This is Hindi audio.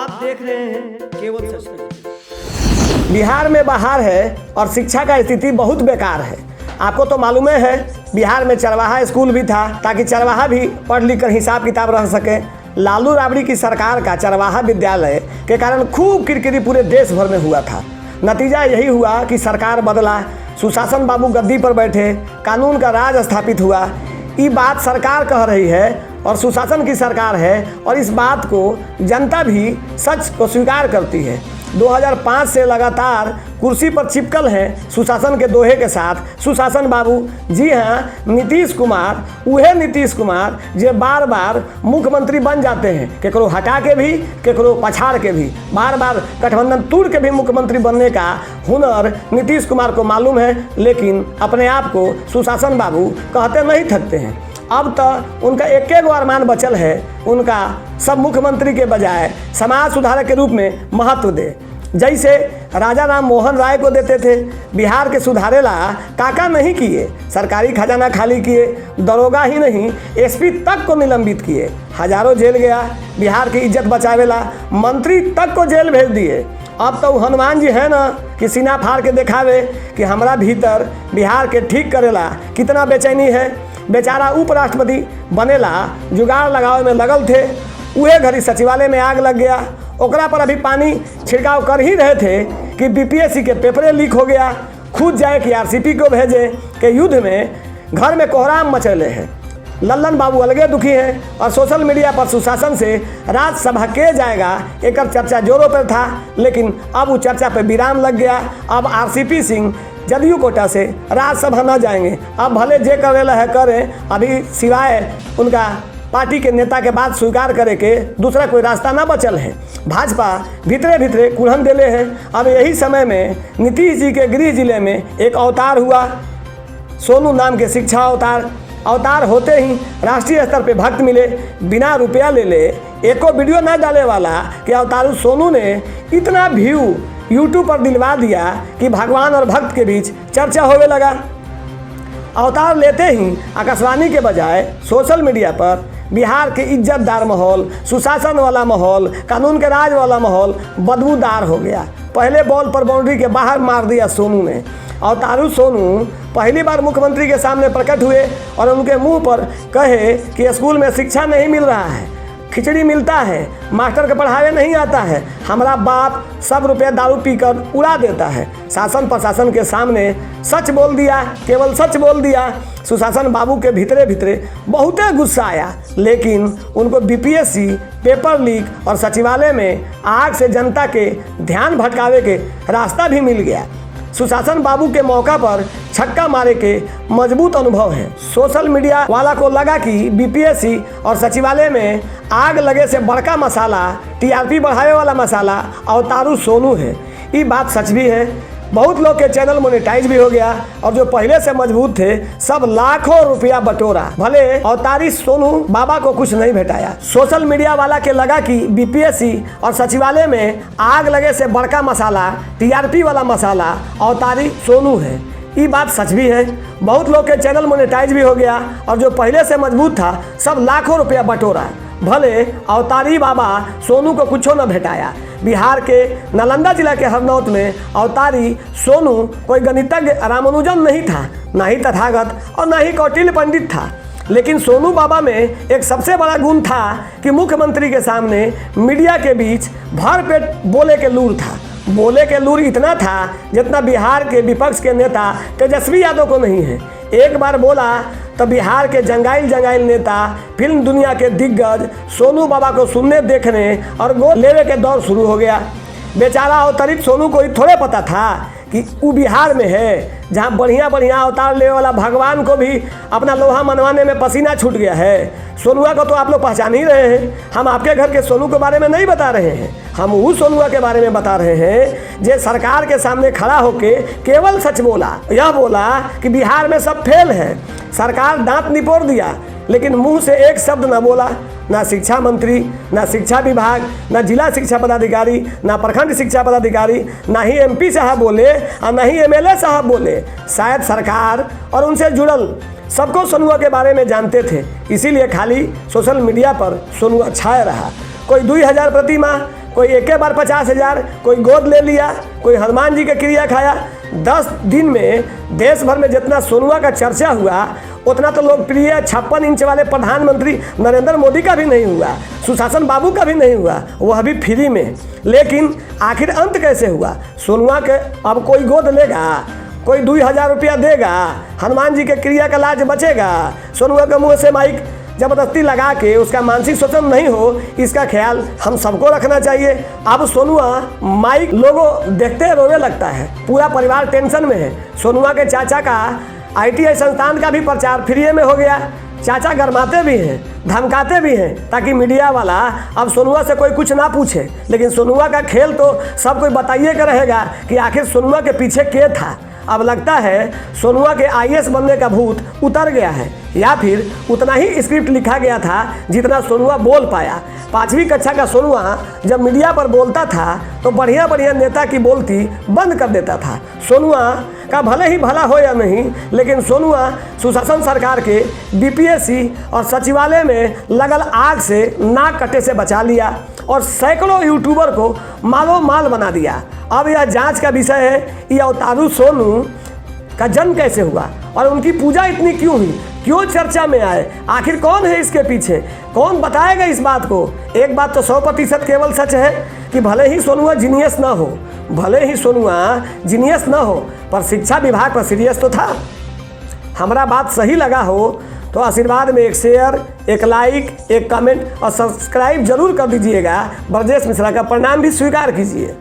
आप देख रहे हैं केवल सच। बिहार में बाहर है और शिक्षा का स्थिति बहुत बेकार है। आपको तो मालूम है बिहार में चरवाहा स्कूल भी था ताकि चरवाहा भी पढ़ लिख कर हिसाब किताब रख सके। लालू राबड़ी की सरकार का चरवाहा विद्यालय के कारण खूब किरकिरी पूरे देश भर में हुआ था। नतीजा यही हुआ कि सरकार बदला, सुशासन बाबू गद्दी पर बैठे, कानून का राज स्थापित हुआ। ये बात सरकार कह रही है और सुशासन की सरकार है और इस बात को जनता भी सच को स्वीकार करती है। 2005 से लगातार कुर्सी पर चिपकल हैं सुशासन के दोहे के साथ सुशासन बाबू। जी हाँ, नीतीश कुमार, वह नीतीश कुमार जो बार बार मुख्यमंत्री बन जाते हैं, केकरो हटा के भी केकरो पछाड़ के भी, बार बार गठबंधन तोड़ के भी मुख्यमंत्री बनने का हुनर नीतीश कुमार को मालूम है, लेकिन अपने आप को सुशासन बाबू कहते नहीं थकते हैं। अब तो उनका एक अरमान बचल है, उनका सब मुख्यमंत्री के बजाय समाज सुधारक के रूप में महत्व दे। जैसे राजा राम मोहन राय को देते थे, बिहार के सुधारेला काका नहीं किए, सरकारी खजाना खाली किए, दरोगा ही नहीं एसपी तक को निलंबित किए, हजारों जेल गया, बिहार की इज्जत बचावेला मंत्री तक को जेल भेज दिए। अब तो हनुमान जी है ना कि सीना फाड़ के दिखावे कि हमारा भीतर बिहार के ठीक करेला कितना बेचैनी है। बेचारा उपराष्ट्रपति बनेला जुगाड़ लगावे में लगल थे, उहे घड़ी सचिवालय में आग लग गया। ओकरा पर अभी पानी छिड़काव कर ही रहे थे कि बीपीएससी के पेपरे लीक हो गया। खुद जाए कि आरसीपी को भेजे के युद्ध में घर में कोहराम मचले हैं। लल्लन बाबू अलगे दुखी हैं और सोशल मीडिया पर सुशासन से राज्यसभा के जाएगा एक चर्चा जोरों पर था, लेकिन अब वो चर्चा पर विराम लग गया। अब आरसीपी सिंह जदयू कोटा से राज्यसभा न जाएंगे। अब भले जे करेला है करें, अभी सिवाय उनका पार्टी के नेता के बात स्वीकार करे के दूसरा कोई रास्ता ना बचल है। भाजपा भीतरे भीतरे कुल्हन देले हैं। अब यही समय में नीतीश जी के गृह जिले में एक अवतार हुआ, सोनू नाम के शिक्षा अवतार होते ही राष्ट्रीय स्तर पे भक्त मिले, बिना रुपया ले ले एको वीडियो ना डाले वाला कि अवतारू सोनू ने इतना व्यू यूट्यूब पर दिलवा दिया कि भगवान और भक्त के बीच चर्चा होने लगा। अवतार लेते ही आकाशवाणी के बजाय सोशल मीडिया पर बिहार के इज्जतदार माहौल, सुशासन वाला माहौल, कानून के राज वाला माहौल बदबूदार हो गया। पहले बॉल पर बाउंड्री के बाहर मार दिया सोनू ने। अवतारू सोनू पहली बार मुख्यमंत्री के सामने प्रकट हुए और उनके मुंह पर कहे कि स्कूल में शिक्षा नहीं मिल रहा है, खिचड़ी मिलता है, मास्टर के पढ़ावे नहीं आता है, हमारा बाप सब रुपये दारू पीकर उड़ा देता है। शासन प्रशासन के सामने सच बोल दिया, केवल सच बोल दिया। सुशासन बाबू के भीतरे भीतरे बहुत गुस्सा आया, लेकिन उनको बीपीएससी, पेपर लीक और सचिवालय में आग से जनता के ध्यान भटकावे के रास्ता भी मिल गया। सुशासन बाबू के मौका पर छक्का मारे के मजबूत अनुभव है। सोशल मीडिया वाला को लगा कि बीपीएससी और सचिवालय में आग लगे से बड़का मसाला, टीआरपी बढ़ावे वाला मसाला अवतारू सोनू है। ये बात सच भी है। बहुत लोग के चैनल मोनेटाइज भी हो गया और जो पहले से मजबूत थे सब लाखों रुपया बटोरा, भले अवतारी सोनू बाबा को कुछ नहीं भेटाया। सोशल मीडिया वाला के लगा कि बीपीएससी और सचिवालय में आग लगे से बड़का मसाला, टीआरपी वाला मसाला अवतारी सोनू है। ये बात सच भी है। बहुत लोग के चैनल मोनेटाइज भी हो गया और जो पहले से मजबूत था सब लाखों रुपया बटोरा, भले अवतारी बाबा सोनू को कुछ न भेटाया। बिहार के नालंदा जिला के हरनौत में अवतारी सोनू कोई गणितज्ञ रामानुजन नहीं था, ना ही तथागत और ना ही कौटिल्य पंडित था, लेकिन सोनू बाबा में एक सबसे बड़ा गुण था कि मुख्यमंत्री के सामने मीडिया के बीच भरपेट बोले के लूर था। बोले के लूर इतना था जितना बिहार के विपक्ष के नेता तेजस्वी यादव को नहीं है। एक बार बोला तो बिहार के जंगाइल नेता, फिल्म दुनिया के दिग्गज सोनू बाबा को सुनने, देखने और गोद लेवे के दौर शुरू हो गया। बेचारा अवतरित सोनू को थोड़े पता था कि वो बिहार में है जहाँ बढ़िया अवतार लेने वाला भगवान को भी अपना लोहा मनवाने में पसीना छूट गया है। सोनुआ को तो आप लोग पहचान ही रहे हैं। हम आपके घर के सोनू के बारे में नहीं बता रहे हैं, हम उस सोनुआ के बारे में बता रहे हैं जो सरकार के सामने खड़ा होके केवल सच बोला। यह बोला कि बिहार में सब फेल है, सरकार दांत निपोड़ दिया, लेकिन मुंह से एक शब्द न बोला। ना शिक्षा मंत्री, ना शिक्षा विभाग, ना जिला शिक्षा पदाधिकारी, ना प्रखंड शिक्षा पदाधिकारी, ना ही एमपी साहब बोले और ना ही एमएलए साहब बोले। शायद सरकार और उनसे जुड़ल सबको सोनुआ के बारे में जानते थे, इसीलिए खाली सोशल मीडिया पर सोनुआ छाया रहा। कोई 2000 प्रति माह, कोई एक बार 50,000, कोई गोद ले लिया, कोई हनुमान जी के क्रिया खाया। 10 दिन में देश भर में जितना सोनुआ का चर्चा हुआ उतना तो लोकप्रिय 56 इंच वाले प्रधानमंत्री नरेंद्र मोदी का भी नहीं हुआ, सुशासन बाबू का भी नहीं हुआ, वह भी फ्री में। लेकिन आखिर अंत कैसे हुआ? सोनुआ के अब कोई गोद लेगा, कोई 2,000 रुपया देगा, हनुमान जी के क्रिया का लाज बचेगा। सोनुआ के मुँह से माइक जबरदस्ती लगा के उसका मानसिक शोषण नहीं हो, इसका ख्याल हम सबको रखना चाहिए। अब सोनुआ माइक लोगों देखते रोने लगता है, पूरा परिवार टेंशन में है। सोनुआ के चाचा का ITI संस्थान का भी प्रचार फ्री में हो गया। चाचा गरमाते भी हैं, धमकाते भी हैं ताकि मीडिया वाला अब सोनुआ से कोई कुछ ना पूछे। लेकिन सोनुआ का खेल तो सब कोई बताइए का रहेगा कि आखिर सोनुआ के पीछे क्या था। अब लगता है सोनुआ के IAS बनने का भूत उतर गया है, या फिर उतना ही स्क्रिप्ट लिखा गया था जितना सोनुआ बोल पाया। 5वीं कक्षा का सोनुआ जब मीडिया पर बोलता था तो बढ़िया बढ़िया नेता की बोलती बंद कर देता था। सोनुआ का भले ही भला हो या नहीं, लेकिन सोनुआ सुशासन सरकार के DPSC और सचिवालय में लगल आग से नाक कटे से बचा लिया और सैकड़ों यूट्यूबर को मालो माल बना दिया। अब यह जांच का विषय है कि अवतारू सोनू का जन्म कैसे हुआ और उनकी पूजा इतनी क्यों हुई, क्यों चर्चा में आए, आखिर कौन है इसके पीछे, कौन बताएगा इस बात को। एक बात तो 100% केवल सच है कि भले ही सोनुआ जीनियस ना हो, भले ही सोनुआ जीनियस ना हो, पर शिक्षा विभाग पर सीरियस तो था। हमारा बात सही लगा हो तो आशीर्वाद में एक शेयर, एक लाइक, एक कमेंट और सब्सक्राइब जरूर कर दीजिएगा। ब्रजेश मिश्रा का प्रणाम भी स्वीकार कीजिए।